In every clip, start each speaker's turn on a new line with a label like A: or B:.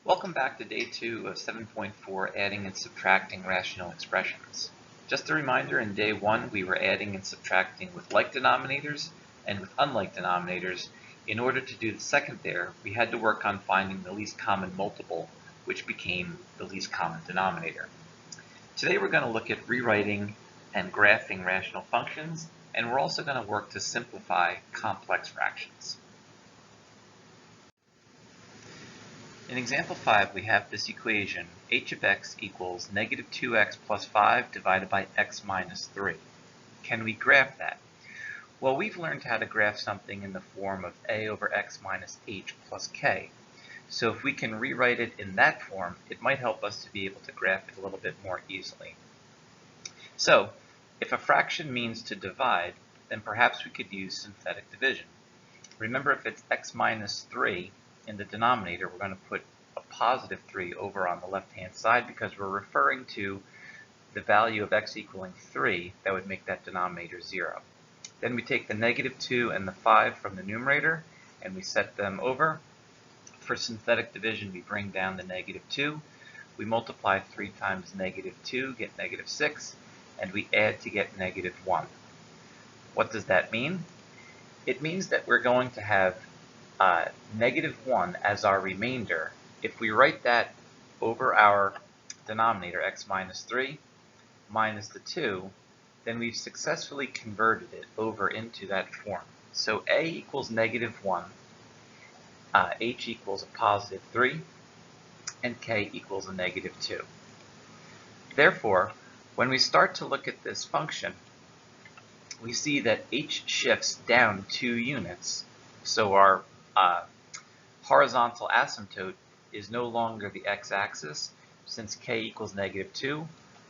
A: Welcome back to day 2 of 7.4 adding and subtracting rational expressions. Just a reminder, in day 1 we were adding and subtracting with like denominators and with unlike denominators. In order to do the second there, we had to work on finding the least common multiple, which became the least common denominator. Today we're going to look at rewriting and graphing rational functions, and we're also going to work to simplify complex fractions. In example 5, we have this equation, h of x equals negative 2x plus 5 divided by x minus 3. Can we graph that? Well, we've learned how to graph something in the form of a over x minus h plus k. So if we can rewrite it in that form, it might help us to be able to graph it a little bit more easily. So, if a fraction means to divide, then perhaps we could use synthetic division. Remember, if it's x minus 3, in the denominator, we're going to put a positive 3 over on the left-hand side because we're referring to the value of x equaling 3 that would make that denominator 0. Then we take the negative 2 and the 5 from the numerator and we set them over. For synthetic division, we bring down the negative 2. We multiply 3 times negative 2, get negative 6, and we add to get negative 1. What does that mean? It means that we're going to have negative 1 as our remainder. If we write that over our denominator, x minus 3 minus the 2, then we've successfully converted it over into that form. So a equals negative 1, h equals a positive 3, and k equals a negative 2. Therefore, when we start to look at this function, we see that h shifts down 2 units. So our horizontal asymptote is no longer the x-axis. Since k equals negative 2,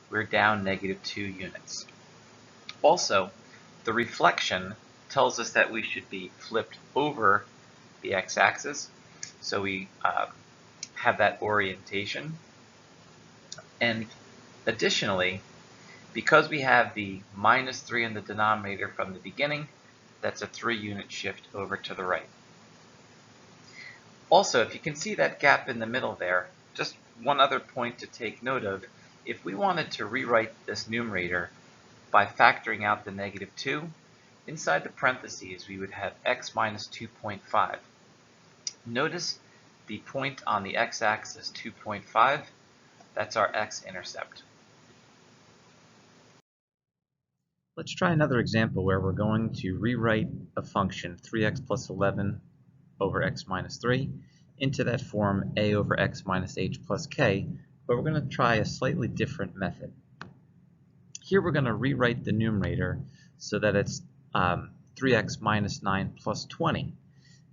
A: we're down negative 2 units. Also, the reflection tells us that we should be flipped over the x-axis, so we have that orientation. And additionally, because we have the minus 3 in the denominator from the beginning, that's a 3-unit shift over to the right. Also, if you can see that gap in the middle there, just one other point to take note of, if we wanted to rewrite this numerator by factoring out the negative 2, inside the parentheses we would have x minus 2.5. Notice the point on the x-axis, 2.5, that's our x-intercept. Let's try another example where we're going to rewrite a function, 3x plus 11 over x minus 3, into that form a over x minus h plus k, but we're going to try a slightly different method. Here we're going to rewrite the numerator so that it's 3x minus 9 plus 20.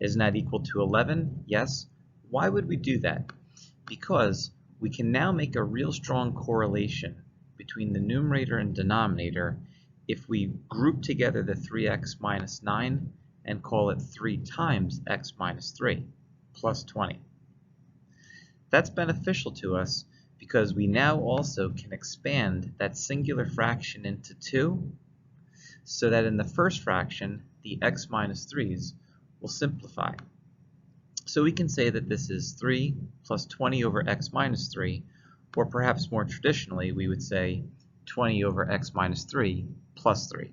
A: Isn't that equal to 11? Yes. Why would we do that? Because we can now make a real strong correlation between the numerator and denominator if we group together the 3x minus 9 and call it 3 times x minus 3 plus 20. That's beneficial to us because we now also can expand that singular fraction into 2 so that in the first fraction the x minus 3's will simplify. So we can say that this is 3 plus 20 over x minus 3, or perhaps more traditionally we would say 20 over x minus 3 plus 3.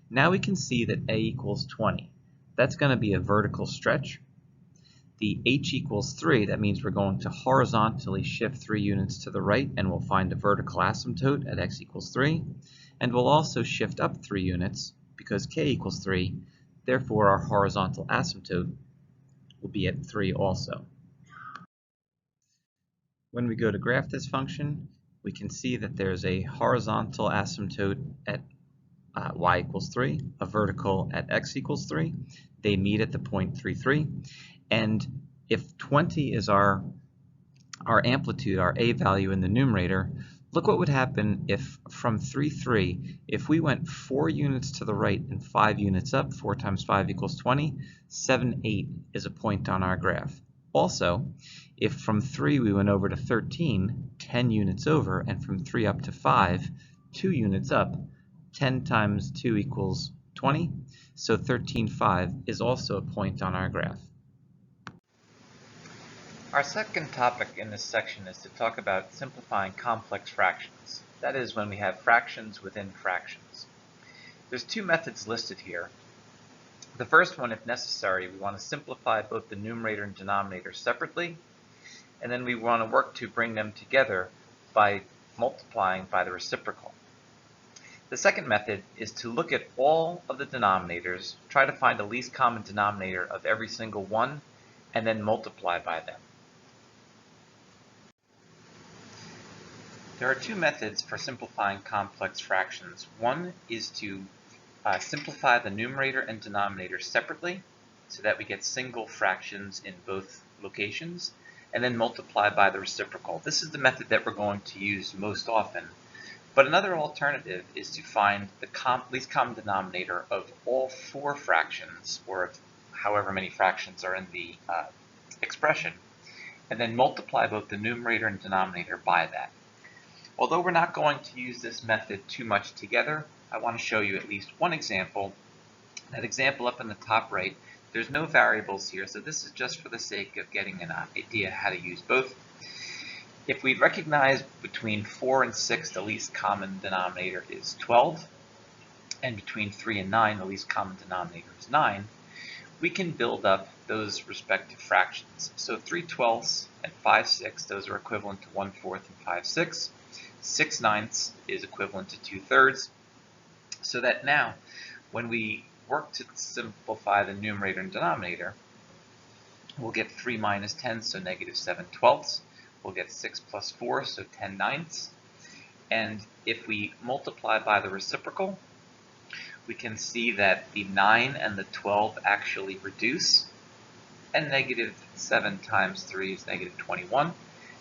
A: Now we can see that a equals 20. That's going to be a vertical stretch. The h equals 3, that means we're going to horizontally shift 3 units to the right and we'll find a vertical asymptote at x equals 3. And we'll also shift up 3 units because k equals 3. Therefore, our horizontal asymptote will be at 3 also. When we go to graph this function, we can see that there's a horizontal asymptote at y equals 3, a vertical at x equals 3. They meet at the point 3, 3. And if 20 is our amplitude, our a value in the numerator, look what would happen if from 3, 3, if we went 4 units to the right and 5 units up, 4 times 5 equals 20, 7, 8 is a point on our graph. Also, if from 3 we went over to 13, 10 units over, and from 3 up to 5, 2 units up, 10 times 2 equals 20, so 13, 5 is also a point on our graph. Our second topic in this section is to talk about simplifying complex fractions. That is, when we have fractions within fractions. There's two methods listed here. The first one, if necessary, we want to simplify both the numerator and denominator separately, and then we want to work to bring them together by multiplying by the reciprocal. The second method is to look at all of the denominators, try to find the least common denominator of every single one, and then multiply by them. There are two methods for simplifying complex fractions. One is to simplify the numerator and denominator separately so that we get single fractions in both locations, and then multiply by the reciprocal. This is the method that we're going to use most often. But another alternative is to find the least common denominator of all four fractions, or of however many fractions are in the expression, and then multiply both the numerator and denominator by that. Although we're not going to use this method too much together, I want to show you at least one example. That example up in the top right, there's no variables here, so this is just for the sake of getting an idea how to use both. If we recognize between 4 and 6 the least common denominator is 12, and between 3 and 9 the least common denominator is 9, we can build up those respective fractions. So 3/12 and 5/6, those are equivalent to 1/4 and 5/6. 6/9 is equivalent to 2/3. So that now, when we work to simplify the numerator and denominator, we'll get 3 minus 10, so -7/12. We'll get 6 plus 4, so 10/9. And if we multiply by the reciprocal, we can see that the 9 and the 12 actually reduce, and -7 times 3 is -21,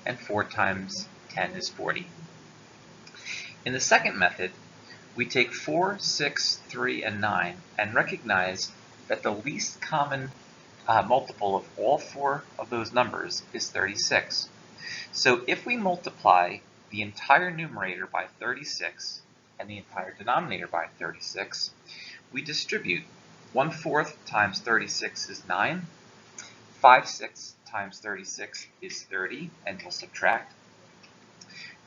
A: and 4 times 10 is 40. In the second method, we take 4, 6, 3, and 9 and recognize that the least common multiple of all four of those numbers is 36. So if we multiply the entire numerator by 36 and the entire denominator by 36, we distribute 1/4 times 36 is 9, 5/6 times 36 is 30, and we'll subtract.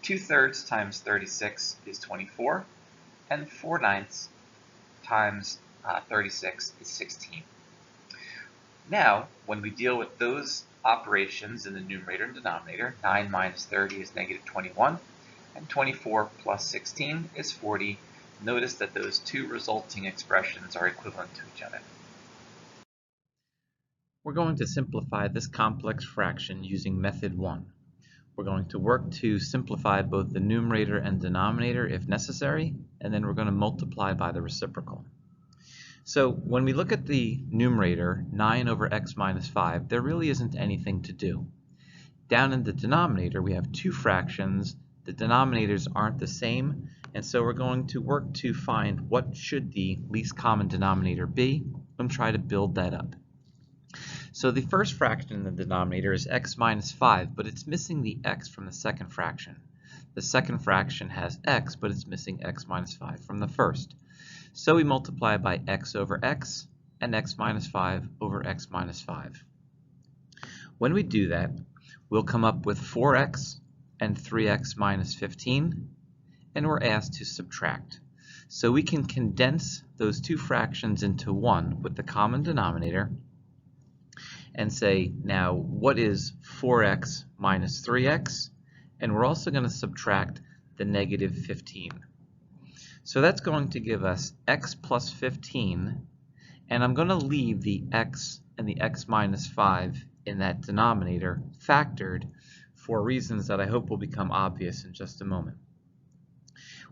A: 2/3 times 36 is 24, and 4/9 times 36 is 16. Now, when we deal with those operations in the numerator and denominator, 9 minus 30 is -21, and 24 plus 16 is 40. Notice that those two resulting expressions are equivalent to each other. We're going to simplify this complex fraction using method 1. We're going to work to simplify both the numerator and denominator if necessary, and then we're going to multiply by the reciprocal. So when we look at the numerator, 9 over x minus 5, there really isn't anything to do. Down in the denominator, we have two fractions. The denominators aren't the same, and so we're going to work to find what should the least common denominator be and try to build that up. So the first fraction in the denominator is x minus 5, but it's missing the x from the second fraction. The second fraction has x, but it's missing x minus 5 from the first. So we multiply by x over x and x minus 5 over x minus 5. When we do that, we'll come up with 4x and 3x minus 15, and we're asked to subtract. So we can condense those two fractions into one with the common denominator and say, now what is 4x minus 3x? And we're also going to subtract the -15. So that's going to give us x plus 15, and I'm going to leave the x and the x minus 5 in that denominator factored for reasons that I hope will become obvious in just a moment.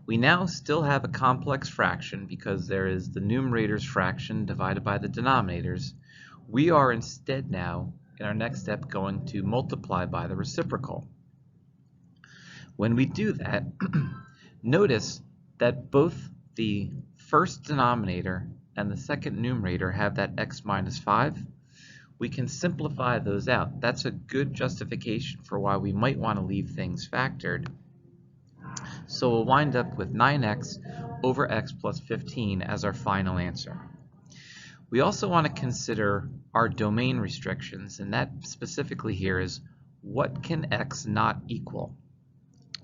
A: We now still have a complex fraction because there is the numerator's fraction divided by the denominators. We are instead now, in our next step, going to multiply by the reciprocal. When we do that, notice that both the first denominator and the second numerator have that x minus 5. We can simplify those out. That's a good justification for why we might want to leave things factored. So we'll wind up with 9x over x plus 15 as our final answer. We also want to consider our domain restrictions, and that specifically here is what can x not equal?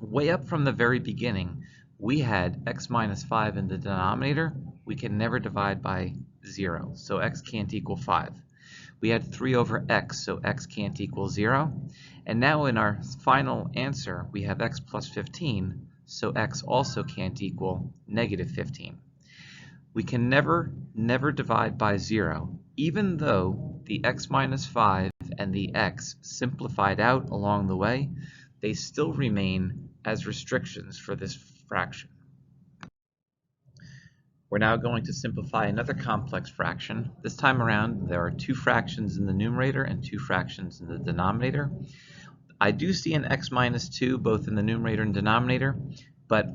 A: Way up from the very beginning, we had x minus 5 in the denominator. We can never divide by 0, so x can't equal 5. We had 3 over x, so x can't equal 0. And now in our final answer, we have x plus 15, so x also can't equal negative 15. We can never divide by 0, even though the x minus 5 and the x simplified out along the way, they still remain as restrictions for this fraction. We're now going to simplify another complex fraction. This time around, there are 2 fractions in the numerator and 2 fractions in the denominator. I do see an x minus 2 both in the numerator and denominator, but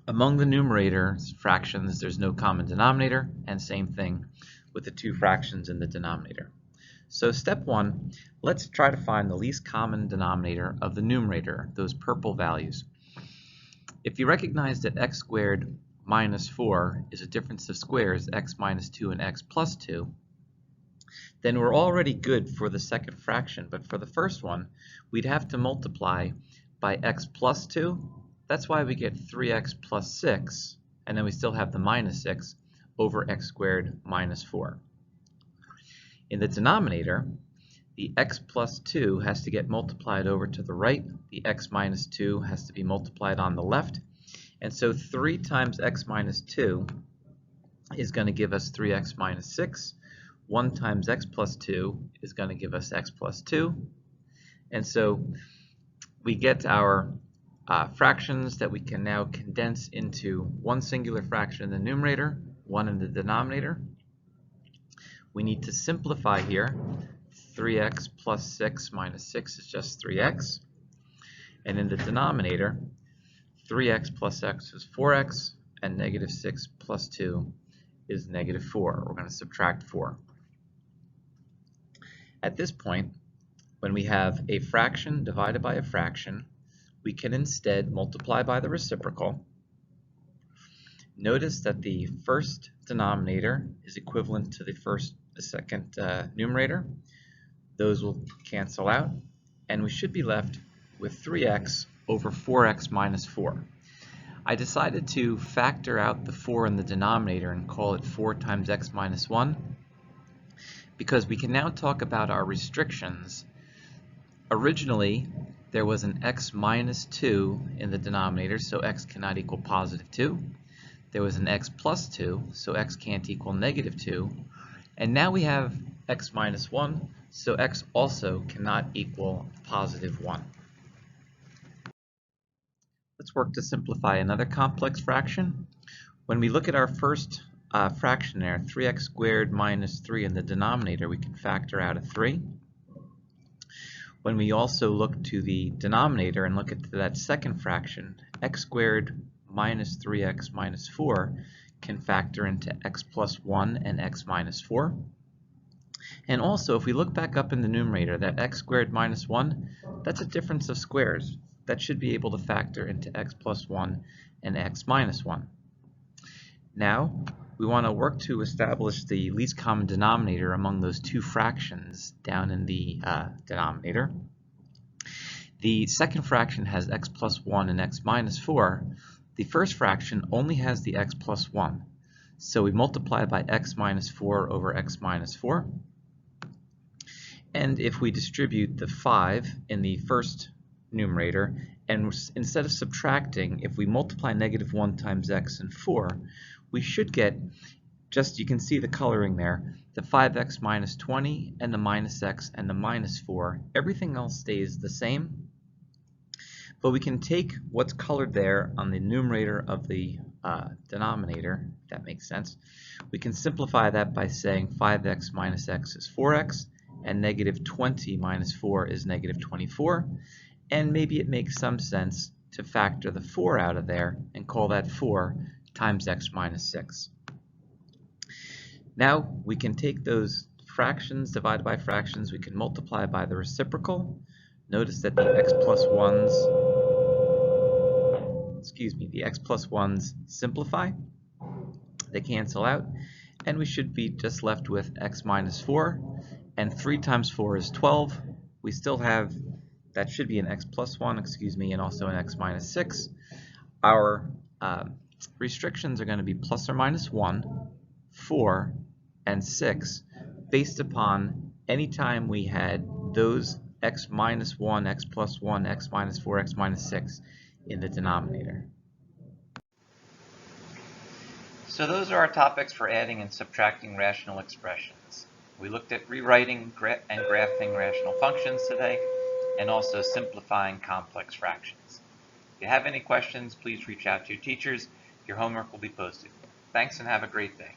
A: among the numerator fractions, there's no common denominator, and same thing with the 2 fractions in the denominator. So step 1, let's try to find the least common denominator of the numerator, those purple values. If you recognize that x squared minus 4 is a difference of squares, x minus 2 and x plus 2, then we're already good for the second fraction. But for the first one, we'd have to multiply by x plus 2. That's why we get 3x plus 6, and then we still have the minus 6 over x squared minus 4. In the denominator, the x plus 2 has to get multiplied over to the right. The x minus 2 has to be multiplied on the left. And so 3 times x minus 2 is going to give us 3x minus 6. 1 times x plus 2 is going to give us x plus 2. And so we get our fractions that we can now condense into one singular fraction in the numerator, one in the denominator. We need to simplify here. 3x plus 6 minus 6 is just 3x. And in the denominator, 3x plus x is 4x, and negative 6 plus 2 is negative 4. We're going to subtract 4. At this point, when we have a fraction divided by a fraction, we can instead multiply by the reciprocal. Notice that the first denominator is equivalent to the second numerator. Those will cancel out, and we should be left with 3x over 4x minus 4. I decided to factor out the 4 in the denominator and call it 4 times x minus 1, because we can now talk about our restrictions. Originally, there was an x minus 2 in the denominator, so x cannot equal positive 2. There was an x plus 2, so x can't equal negative 2. And now we have x minus 1, so x also cannot equal positive 1. Let's work to simplify another complex fraction. When we look at our first fraction there, 3x squared minus 3 in the denominator, we can factor out a 3. When we also look to the denominator and look at that second fraction, x squared minus 3x minus 4 can factor into x plus 1 and x minus 4. And also, if we look back up in the numerator, that x squared minus 1, that's a difference of squares. That should be able to factor into x plus 1 and x minus 1. Now, we want to work to establish the least common denominator among those 2 fractions down in the denominator. The second fraction has x plus 1 and x minus 4. The first fraction only has the x plus 1. So we multiply by x minus 4 over x minus 4. And if we distribute the 5 in the first numerator, and instead of subtracting, if we multiply negative 1 times x and 4, we should get, just you can see the coloring there, the 5x minus 20 and the minus x and the minus 4. Everything else stays the same, but we can take what's colored there on the numerator of the denominator, if that makes sense. We can simplify that by saying 5x minus x is 4x, and negative 20 minus 4 is negative 24. And maybe it makes some sense to factor the 4 out of there and call that 4 times x minus 6. Now we can take those fractions divided by fractions, we can multiply by the reciprocal. Notice that the x plus 1s simplify. They cancel out, and we should be just left with x minus 4, and 3 times 4 is 12. We still have that should be an x plus 1, excuse me, and also an x minus 6. Our restrictions are going to be plus or minus 1, 4, and 6, based upon any time we had those x minus 1, x plus 1, x minus 4, x minus 6 in the denominator. So those are our topics for adding and subtracting rational expressions. We looked at rewriting and graphing rational functions today, and also simplifying complex fractions. If you have any questions, please reach out to your teachers. Your homework will be posted. Thanks and have a great day.